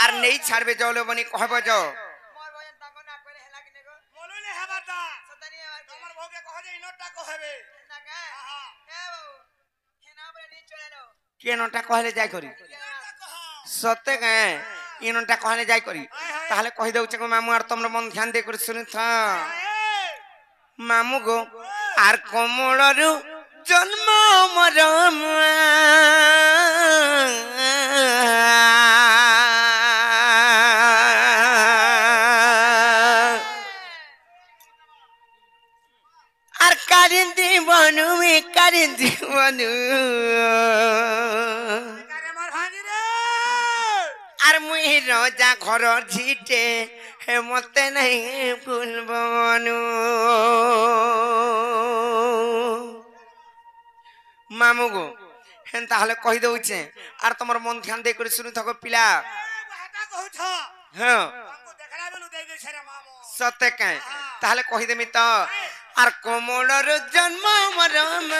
আর নেই ছাড়বে জল বনি কহব জ মোর ভজন তাঙ্গ না কইলে হেলা কিনে গো বলুনি হেবাটা সতানি হেবার তোমার ভোগে কহ যে ইনোটা কহবে না কা হ্যাঁ এ বাবু হেনা বলে নি চলে লো কেনটা কহলে যাই করি সতে কে ইনটা কহলে যাই করি তাহলে কহি দউছে গো মামু আর তোমরা মন ধ্যান দিয়ে করে শুনি থা মামু গো আর কমলরু জন্ম মরম আর কারিন্দি বনু আর মুই রোজা ঘর ঝিটে হে মতে নাই ফুলবনু মামু গো হেন তাহলে কহি দউছে আর তোমার মন ধ্যান দিয়ে করে শুনি থাকো পিলা হ্যাঁ সতে কে তাহলে কহি দেমি তো আর কোমলর জন্ম মরম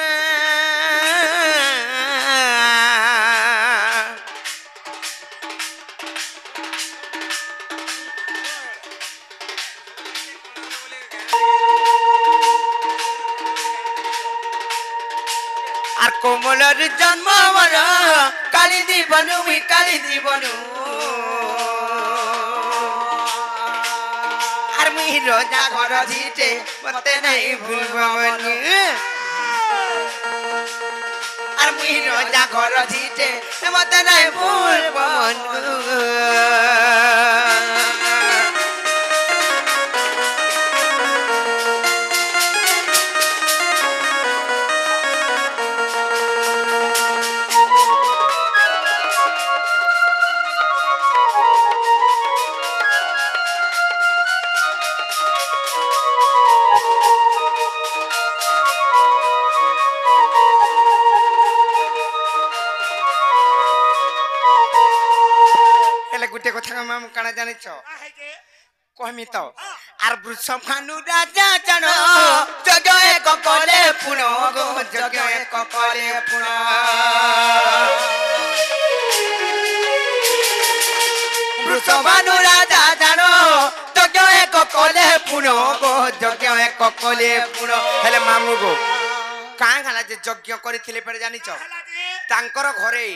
আর কোমলর জন্ম মর কালি জীবনু কালি জীবনু আর মুই রোজা ঘর ঝিটে মতে নাই ভুলবনি আর মুই রোজা ঘর ঝিটে মতে নাই ভুলবনি গুটে কথা মামু কানা জানিছ কহমি তো আর বৃষ ভানু রাজা জান যজ্ঞ এক কলে পুণ গো যজ্ঞ এক কলে পুণ বৃষ ভানু রাজা জান যজ্ঞ এক কলে পুণ গো যজ্ঞ এক কলে পুণ হেলে মামু গো কাঁ গালা যে যজ্ঞ করিଥିଲେ পরে জানিছ তাঙ্কর ঘরে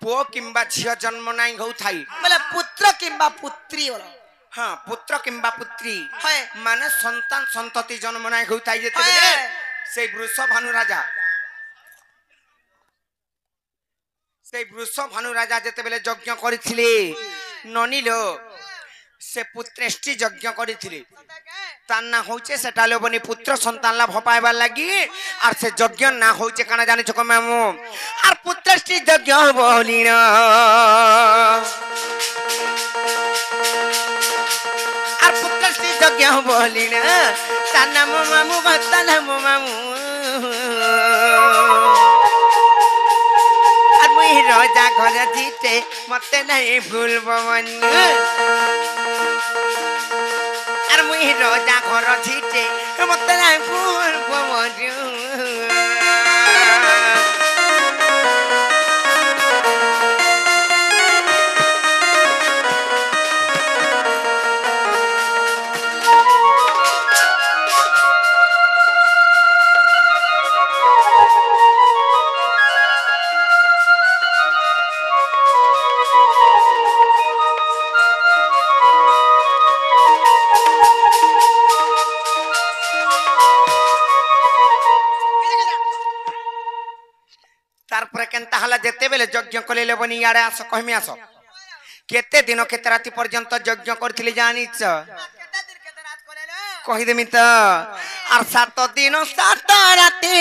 পুଅ কিংবা ଝିଅ ଜନ୍ମ ନାହିଁ ହଉଥାଇ ବୋଲେ ପୁତ୍ର କିମ୍ବା ପୁତ୍ରୀ ବୋଲ ହଁ ପୁତ୍ର କିମ୍ବା ପୁତ୍ରୀ ମାନେ ସନ୍ତାନ ସନ୍ତତି ଜନ୍ମ ନାହିଁ ହଉଥାଇ ଯେତେବେଳେ ସେଇ ବୃଷଭାନୁ ରାଜା ଯେତେବେଳେ ଯଜ୍ଞ କରିଥିଲେ ନନିଲୋ ସେ ପୁତ୍ରେଷ୍ଟି ଯଜ୍ଞ କରିଥିଲେ তার না হচ্ছে সেটা লোবনি পুত্র সন্তান লাভ পাইবার লাগি আর সে যজ্ঞ না হচ্ছে কানা জানিছ কো মামু আর পুত্রষ্টি যজ্ঞ বলি না আর পুত্রষ্টি যজ্ঞ বলি না তার নাম মামু তার নাম মামু আর মুই রোজা ঘর দিতে মতে নাই ভুলব মনি আর মুই রোজা ঘর ঝিটে মতে নাই ভুলব মনি যেতেবেলে যজ্ঞ কলিলে বনি ইয়াড়ে আস কহমি আস কেতে দিন কেতে রাতি পর্যন্ত যজ্ঞ করছিলি জানিছ কহিদেমি তো আর 7 দিন 7 রাতি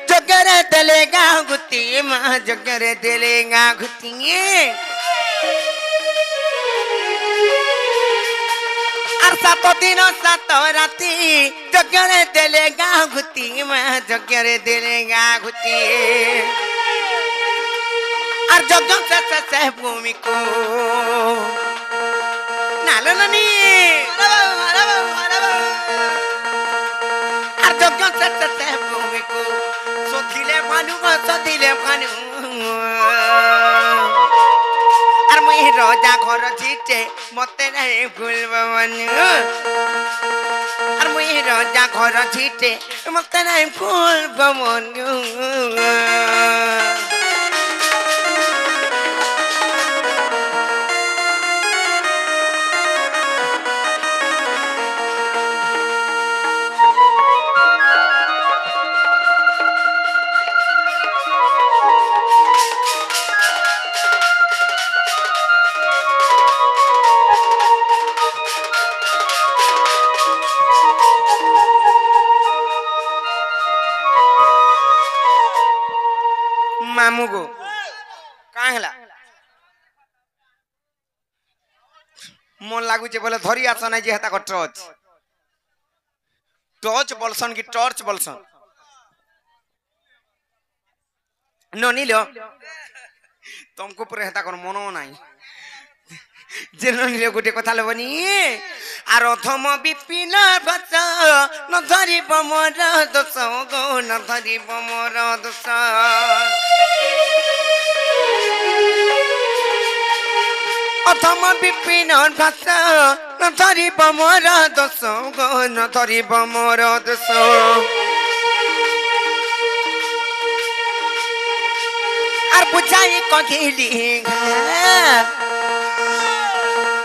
যজ্ঞরে দেলে গাগুতি মা যজ্ঞরে দেলে গাগুতি আর 7 দিন 7 রাতি যজ্ঞরে দেলে গাগুতি মা যজ্ঞরে দেলে গাগুতি আর যজ্ঞ সে ভূমি কো নালো নানি আর যজ্ঞ সে ভূমি কো সদিলে ভানু আর মুই ମୁଇଁ ରଜା ଘର ଝିଟେ ମତେ ନାହିଁ ଭୁଲବ ମନ আর মুই রজা ঘর ঝিটে মতে নাই ভুলব মন मामू गो का हैला मन लागुचे बोले धरी आस ना जे हेता को टॉर्च टॉर्च बोलसन की टॉर्च बोलसन ननी लो तुमको पूरे हेता कोन मनो नाही जे ननी लो गोटे कथा लबनी আর অথম বিপিন ভস ন ধরিব মোর দোষ গো ন ধরিব মোর দোষ অথম বিপিন ভস ন ধরিব মোর দোষ গো ন ধরিব মোর দোষ আর বুঝাই কহিলি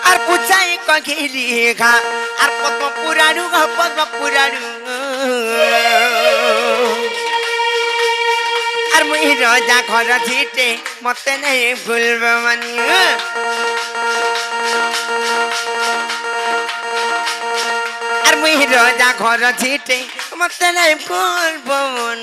আর বুঝাই কহিলি ঘা আর পদ্ম পুরাণু আর মুই রজা ঘর ঝিটে মতে নাই ভুলব মন আর মুই রজা ঘর ঝিটে মতে নাই ভুলব মন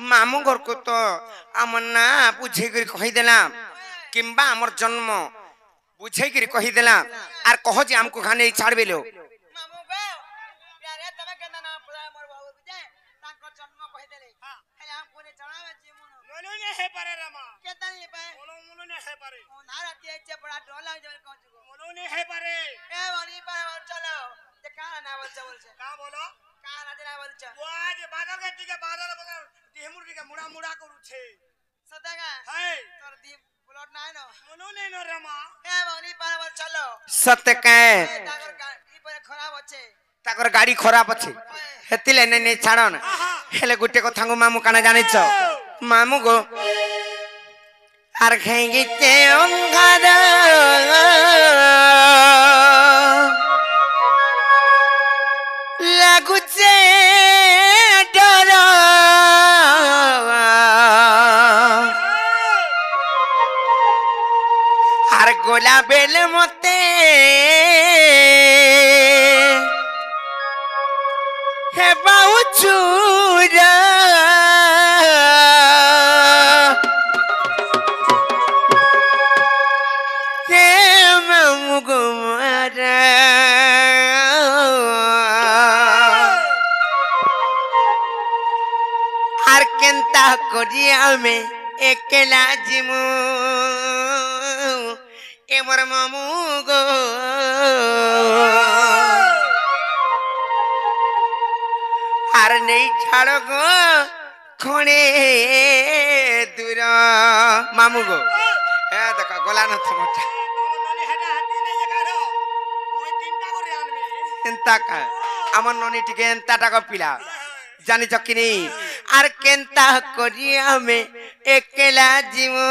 मामू घर को तो आमर ना बुझे कहीदेला किंबा आमर जन्म बुझे कहीदेला आर कह जे हमको खाने छाड़बे लो मामू गो यारे तमे केना ना पुरा मोर बाबू बुझे ताको जन्म कहीदेले हेले हम कोने चढ़ावे जी मोनो ने हे पारे रमा केता ने पाए मोनो ने हे पारे ओ ना राती आइचे बड़ा डर लाग जावे कहू जुगो मोनो ने हे पारे ए वाली पाए चलो ते का ना बोलছে का बोलो का राती ना बोलছে वो आज बादल के टिके बादल बादल देहमुर के मुड़ा मुड़ा करूछे सदागा हाय तोर दी ब्लड नाय न मोनो ने न रमा ए वाली पाए चलो सत्य के ताकर गाड़ी पर खराब होचे ताकर गाड़ी खराब अछि हेतिले ने छाड़न हेले गुटे कथा गो मामू काना जानि छ मामू गो आर खेंगी ते अंगार लागुचे डर आर गोला बेल मते हे बाउचुरा हे मामू गुमारा आर केंता करिया में एकला जिमु ए मोर मामू गो आर नहीं छाड़ गो खणे दूर मामू गो ए देखा गोला न थमटा ननी हेटा हाथी नै जगारो मोय तीनटा करे आनबे एंता का हमर ननी टिके एंता टाका पिला जानी चकिनी आर केंता करिया में एकला जीवो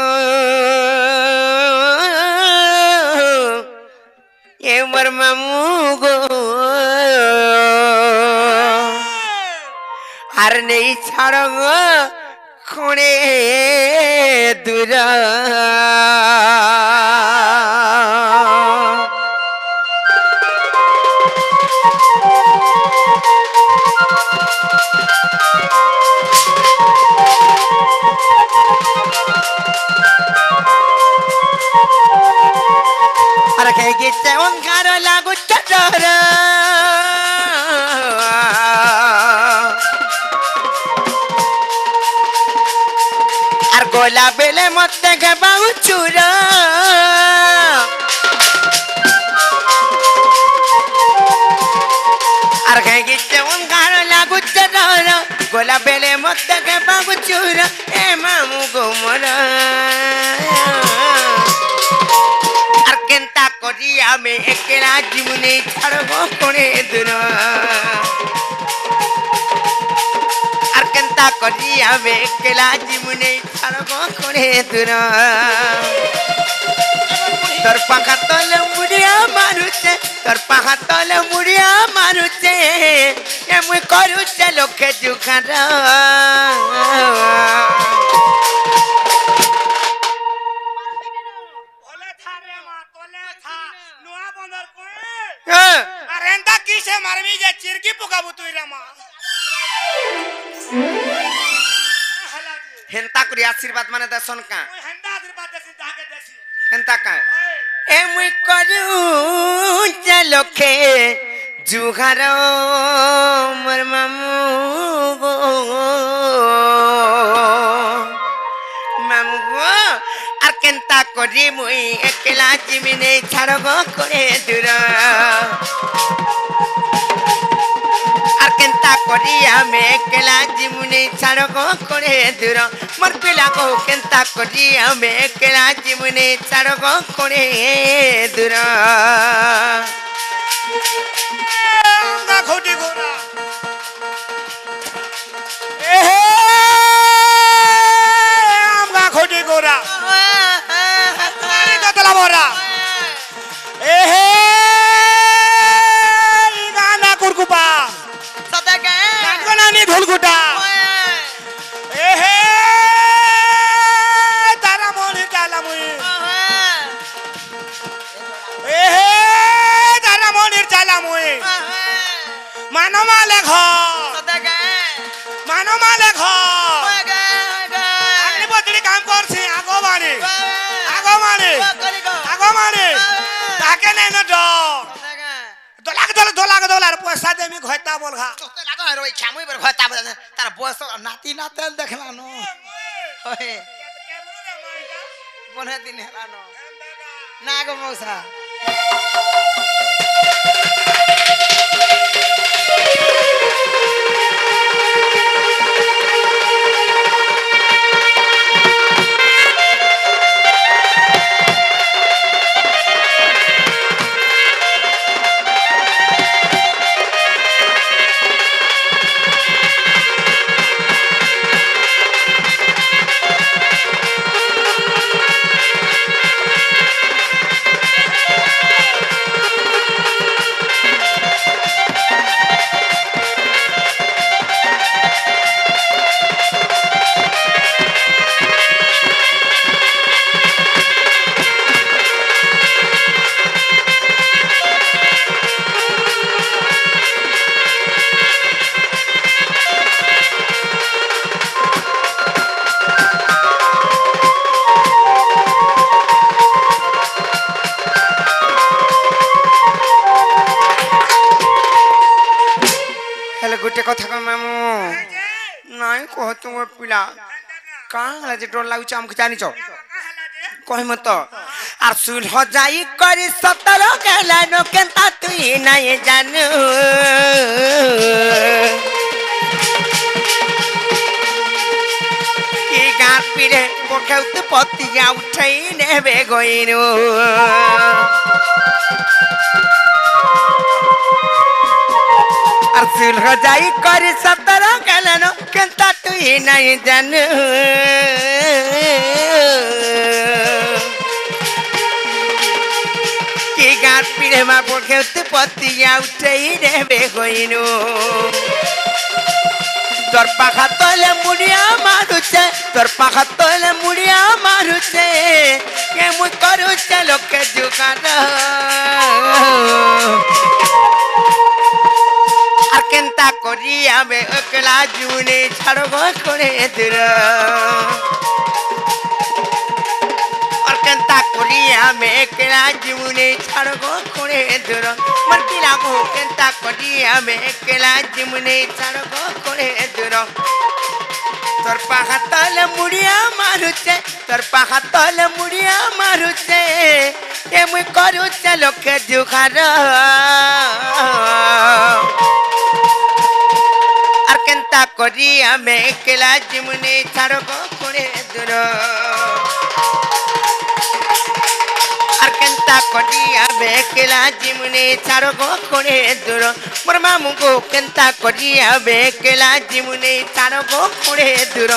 ए मोर मामू गो आर नहीं छाड़ गो खणे दूर আর কে গেছে অঙ্গার লাগুচ্ছে ডর আর গোলা বেলে মতে গেবাউ চুর আর কে গেছে অঙ্গার লাগুচ্ছে ডর গোলা বেলে মতে গেবাউ চুর এ মামু গোমর কেনতা করি আমি একলা জীবনে ছাড়ব কোনে দূর আর কেনতা করি আমি একলা জীবনে ছাড়ব কোনে দূর তোর পাখা তলে মুড়িয়া মারুছে তোর পাখা তলে মুড়িয়া মারুছে এমন করুছে লোকে জুখার মারবি যে চিরকি পোকাবো তুই রামা হেন্তা করি আশীর্বাদ মানে দেশন কা ওই হেন্ডা আশীর্বাদ দেছি তাকে দেছি হেন্তা কা এমুই করু চলকে জুঘার মোর মামু গো মামু গো আর কেনতা করি মুই একলা জীবনে ছাড়ব করে দূর আর কেনতা করি আমি একলা জীবনে ছাড়ব করে দূর মোর পিলা গো কেনতা করি আমি একলা জীবনে ছাড়ব করে দূর ঘটি গোরা আমগা ঘটি গোরা দতলা বরা গানা কুরকুপা সদাকে গানানি ঢোলকুটা তারা মনি চালামুই তারা মনির চালামুই মানমা লেখ সদাকে মানমা লেখ ওগে আগলি বদলি কাম করছি আগো মারি তাকে নেই না দোলাক পয়সা দেমি ঘয়তা বল ঘা তোতে লাগা রই ছামুই बर ঘটা তার বয়স নাতি নাতেন দেখলানো ওহে বনে দিন হেলানো না গো মৌসা गोटे कथा कह मामू नाई कह तुम पिला कहाँ जे डर लागुच हमके जानिच कह मत आर सुलह जाई करी सतर गेला नो केनता तुई नाई जानू की गात पिले पोखेउत पतिया उठाई नेबे गइनु सुलह जाई करी सतर गेला केनता तुई नहीं जानू की गात पिढ़े मा पोखेउत पतिया उठाई नेबे गइनु तोर पाखा तले मुड़िया मारुचे तोर पाखा तले मुड़िया मारुचे के मुई करुचे लोके जुगाड़ আর কেনতা করি আমি একলা জীবনে ছাড়ব করে দূর ଆମେ ଏକଲା ଯିବୁନି ଛାଡ଼କୁ କୋଣେ ଦୂର ମୋର ପିଲାକୁ କେନ୍ତା କରି ଆମେ ଏକଲା ଯିବୁନି ଛାଡ଼କୁ କୋଣେ ଦୂର তোর পাহাতলে মুড়িয়া মারুছে তোর পাহাতলে মুড়িয়া মারুছে এমনি করুছে লোকে জুখার আর কেনতা করি আমি একলা জীবনে ছাড়ব কোণে দূর আর কেনতা করি আমি একলা জীবনে ছাড়ব কোণে দূর মোর মামুকে কেনতা করি আমি একলা জীবনে ছাড়ব কোণে দূর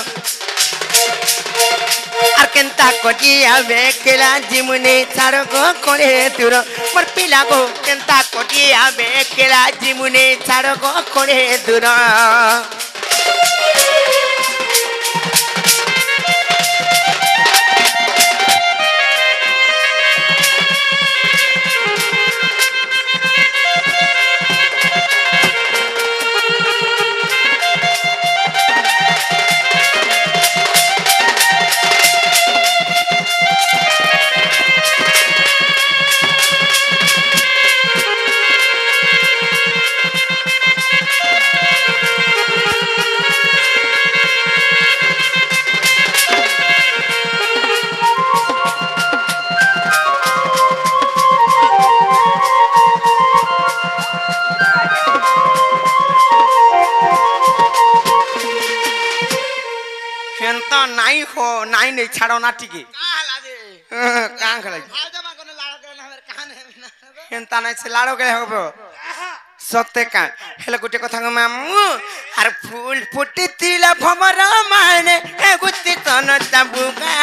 আর কেনতা করি আমি একলা জীবনে ছাড়ব কোণে দূর মোর পিলাগো কেনতা করি আমি একলা জীবনে ছাড়ব কোণে দূর নাই হো নাই নেই ছাড়ো না টিকে কাঁ খেলাই কেনতা নাই সে লাড়ো গেলে হবে সত্যি কাঁ হেলে গোটে কথা মামু আর ফুল ফুটিছিল ভমর মানে এগুতি তন চাবুকা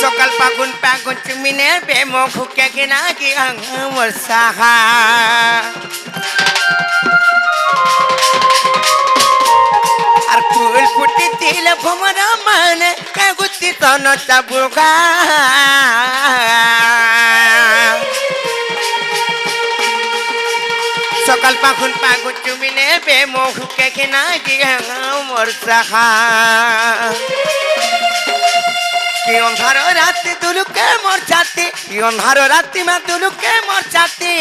সকাল পাগুন পাগুন চুমিনে বেম ভুকে কিনা কি আমার সাহা আর ফুল ফুটিছিল ভমর মানে এগুতি তন চাবুকা সকাল পাগুন পাগুন চুমিনে বেম ভুকে কিনা কি আমার সাহা কি অন্ধার রাতে দুলুকে মোর ছাতি কি অন্ধার রাতি মা দুলুকে মোর ছাতি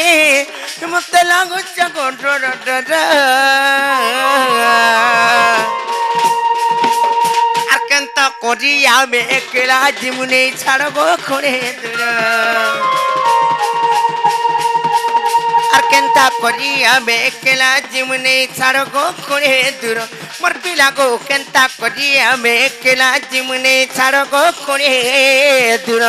মতে লাগুছে গন্ডর আর কেনতা করি আমি একলা জীবনে ছাড়ব কোণে দূর আর কেনতা করি আমি একলা জীবনে ছাড়ব কোণে দূর মোর পিলাগো কেনতা করি আমি একলা জীবনে ছাড়ব কোণে দূর